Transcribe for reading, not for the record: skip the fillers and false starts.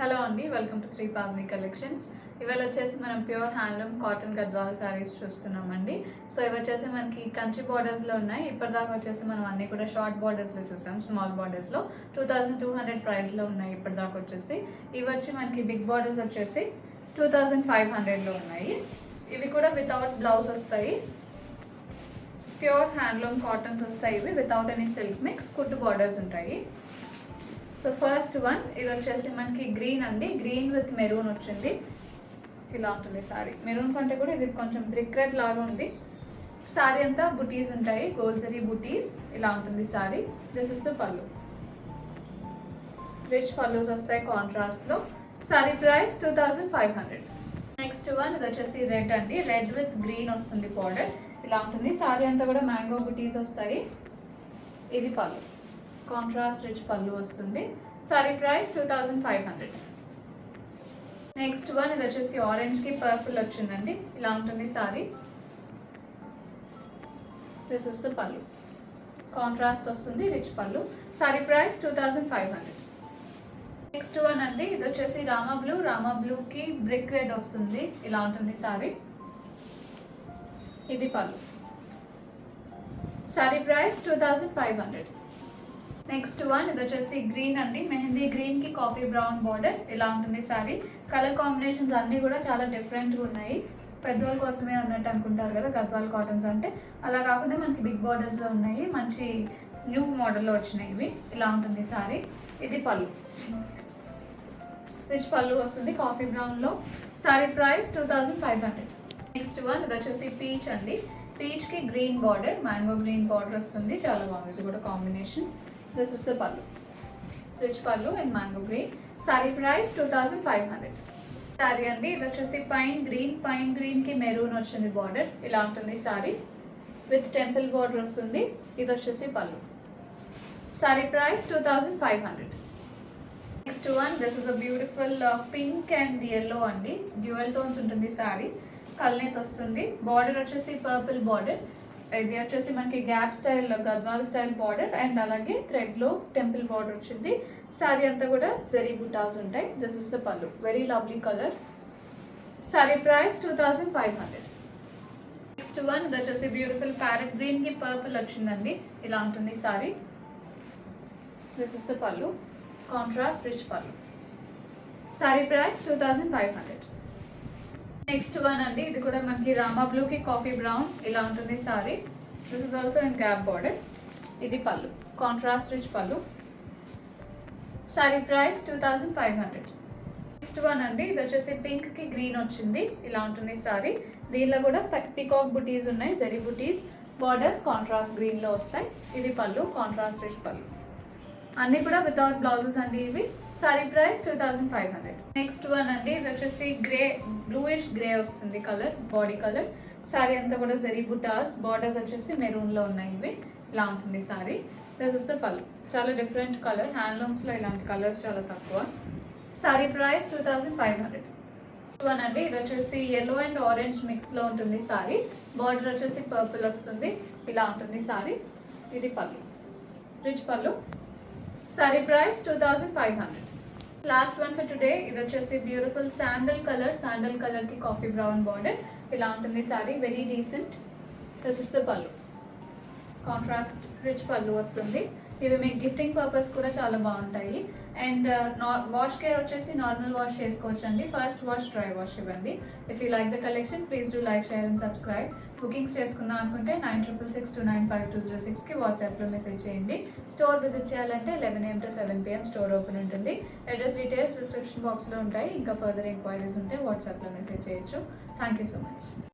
Hello అండి, welcome to Shri Pavani collections. ఇవాళ వచ్చేసి మనం pure handloom cotton Gadwal saris చూస్తున్నామండి. సో ఇవి వచ్చేసి మనకి కంచి బార్డర్స్లో ఉన్నాయి. ఇప్పటిదాకా వచ్చేసి మనం అన్ని కూడా షార్ట్ బార్డర్స్లో చూసాం, స్మాల్ బార్డర్స్లో 2200 ప్రైస్లో ఉన్నాయి. ఇప్పటిదాకా వచ్చేసి ఇవి వచ్చి మనకి బిగ్ బార్డర్స్ వచ్చేసి 2500లో ఉన్నాయి. ఇవి కూడా వితౌట్ బ్లౌజ్ వస్తాయి, ప్యూర్ హ్యాండ్లూమ్ కాటన్స్ వస్తాయి. ఇవి వితౌట్ ఎనీ సిల్క్ మిక్స్, కుట్టు బార్డర్స్ ఉంటాయి. సో ఫస్ట్ వన్ ఇది వచ్చేసి మనకి గ్రీన్ అండి, గ్రీన్ విత్ మెరూన్ వచ్చింది. ఇలా ఉంటుంది సారీ. మెరూన్ కంటే కూడా ఇది కొంచెం బ్రిక్ రెడ్ లాగా ఉంది. సారీ అంతా బుటీస్ ఉంటాయి, గోల్జరీ బుటీస్. ఇలా ఉంటుంది sorry. This is the pallu. Rich pallus వస్తాయి కాంట్రాస్ట్లో. Sorry price 2500. నెక్స్ట్ వన్ ఇది వచ్చేసి రెడ్ అండి, రెడ్ విత్ గ్రీన్ వస్తుంది బార్డర్. ఇలా ఉంటుంది సారీ అంతా కూడా మ్యాంగో బుటీస్ వస్తాయి. ఇది పళ్ళు, కాంట్రాస్ట్ రిచ్ పళ్ళు వస్తుంది. Sorry price 2500. నెక్స్ట్ వన్ ఇది వచ్చేసి ఆరెంజ్ కి పర్పుల్ వచ్చిందండి. ఇలా ఉంటుంది సారీ. దిస్ ఇస్ ద పళ్ళు, కాంట్రాస్ట్ వస్తుంది, రిచ్ పళ్ళు. Sorry price 2500. నెక్స్ట్ వన్ అండి ఇది వచ్చేసి రామా బ్లూకి బ్రిక్ రెడ్ వస్తుంది. ఇలా ఉంటుంది సారీ. ఇది పళ్ళు. Sorry price 2500. నెక్స్ట్ వన్ ఇది వచ్చేసి గ్రీన్ అండి, మెహందీ గ్రీన్ కి కాఫీ బ్రౌన్ బార్డర్. ఇలా ఉంటుంది సారీ. కలర్ కాంబినేషన్స్ అన్నీ కూడా చాలా డిఫరెంట్గా ఉన్నాయి. పెద్దవాళ్ళ కోసమే అన్నట్టు అనుకుంటారు కదా గద్వాల్ కాటన్స్ అంటే, అలా కాకుండా మనకి బిగ్ బార్డర్స్లో ఉన్నాయి. మంచి న్యూ మోడల్లో వచ్చినాయి ఇవి. ఇలా ఉంటుంది సారీ. ఇది పళ్ళు, రిచ్ పళ్ళు వస్తుంది కాఫీ బ్రౌన్లో. సారీ ప్రైస్ 2500. నెక్స్ట్ వన్ ఇది వచ్చేసి పీచ్ అండి, పీచ్ కి green border, mango green border వస్తుంది. చాలా బాగుంది ఇది కూడా combination. This is the pallu, rich pallu and mango green. Sari price 2500. Sari అండి ఇది వచ్చేసి పైన్ గ్రీన్ కి మెరూన్ వచ్చింది బార్డర్. ఇలా ఉంటుంది సారీ. విత్ టెంపుల్ బార్డర్ వస్తుంది. ఇది వచ్చేసి పళ్ళు. Sorry price 2500. Next one this is a beautiful pink and yellow అండి, డ్యూయల్ టోన్స్ ఉంటుంది సారీ. కల్నేత్ వస్తుంది. బార్డర్ వచ్చేసి పర్పుల్ బార్డర్. ఇది వచ్చేసి మనకి gap style Gadwal style border and అలాగే థ్రెడ్ లో టెంపుల్ బార్డర్ వచ్చింది. సారీ అంతా కూడా జరీ బుటాస్ ఉంటాయి. దిస్ ఇస్ ద పళ్ళు, very lovely colour. Sorry price 2500. Next one ఇది వచ్చేసి బ్యూటిఫుల్ ప్యారెట్ గ్రీన్ కి పర్పుల్ వచ్చిందండి. ఇలా ఉంటుంది సారీ. దిస్ ఇస్ ద పళ్ళు, కాంట్రాస్ట్ రిచ్ పళ్ళు. Sorry price 2500. నెక్స్ట్ వన్ అండి ఇది కూడా మనకి రామా బ్లూ కి కాఫీ బ్రౌన్. ఇలా ఉంటుంది sorry. This is also in gap border. ఇది పళ్ళు, కాంట్రాస్ట్ రిచ్ పళ్ళు. Sorry price 2500. నెక్స్ట్ వన్ అండి ఇది వచ్చేసి పింక్ కి గ్రీన్ వచ్చింది. ఇలా ఉంటుంది సారీ. దీనిలో కూడా పికాక్ బుటీస్ ఉన్నాయి, జరీ బుటీస్. బార్డర్స్ కాంట్రాస్ట్ గ్రీన్ లో వస్తాయి. ఇది పళ్ళు, కాంట్రాస్ట్ రిచ్ పళ్ళు. అన్ని కూడా వితౌట్ బ్లౌజెస్ అండి ఇవి. Sorry price 2500. నెక్స్ట్ వన్ అండి ఇది వచ్చేసి బ్లూయిష్ గ్రే వస్తుంది కలర్, బాడీ కలర్. సారీ అంతా కూడా జరీ బుటాస్, బార్డర్స్ వచ్చేసి మెరూన్ లో ఉన్నాయి ఇవి. ఇలా ఉంటుంది సారీ. దిస్ ఇస్ ద పళ్ళు, చాలా డిఫరెంట్ కలర్. హ్యాండ్లూమ్స్ లో ఇలాంటి కలర్స్ చాలా తక్కువ. Sorry price 2500. వన్ అండి ఇది వచ్చేసి ఎల్లో అండ్ ఆరెంజ్ మిక్స్ లో ఉంటుంది సారీ. బార్డర్ వచ్చేసి పర్పుల్ వస్తుంది. ఇలా ఉంటుంది సారీ. ఇది పళ్ళు, రిచ్ పళ్ళు. Sorry price 2500. Last one for today ఇది వచ్చేసి బ్యూటిఫుల్ శాండల్ కలర్ కి కాఫీ బ్రౌన్ బార్డర్. ఇలా ఉంటుంది sorry, very decent. This is the పళ్ళు, కాంట్రాస్ట్ రిచ్ పళ్ళు వస్తుంది. ఇవి మీకు గిఫ్టింగ్ పర్పస్ కూడా చాలా బాగుంటాయి. అండ్ వాష్ కేర్ వచ్చేసి నార్మల్ వాష్ చేసుకోవచ్చు అండి. ఫస్ట్ వాష్, డ్రై వాష్ ఇవ్వండి. If you like the collection please do like, share and subscribe. Bookings చేసుకుందాం అనుకుంటే 9662952006కి వాట్సాప్లో మెసేజ్ చేయండి. స్టోర్ విజిట్ చేయాలంటే 11 AM to 7 PM store open ఉంటుంది. అడ్రస్ డీటెయిల్స్ డిస్క్రిప్షన్ బాక్స్లో ఉంటాయి. ఇంకా ఫర్దర్ ఎంక్వైరీస్ ఉంటే వాట్సాప్లో మెసేజ్ చేయొచ్చు. Thank you so much.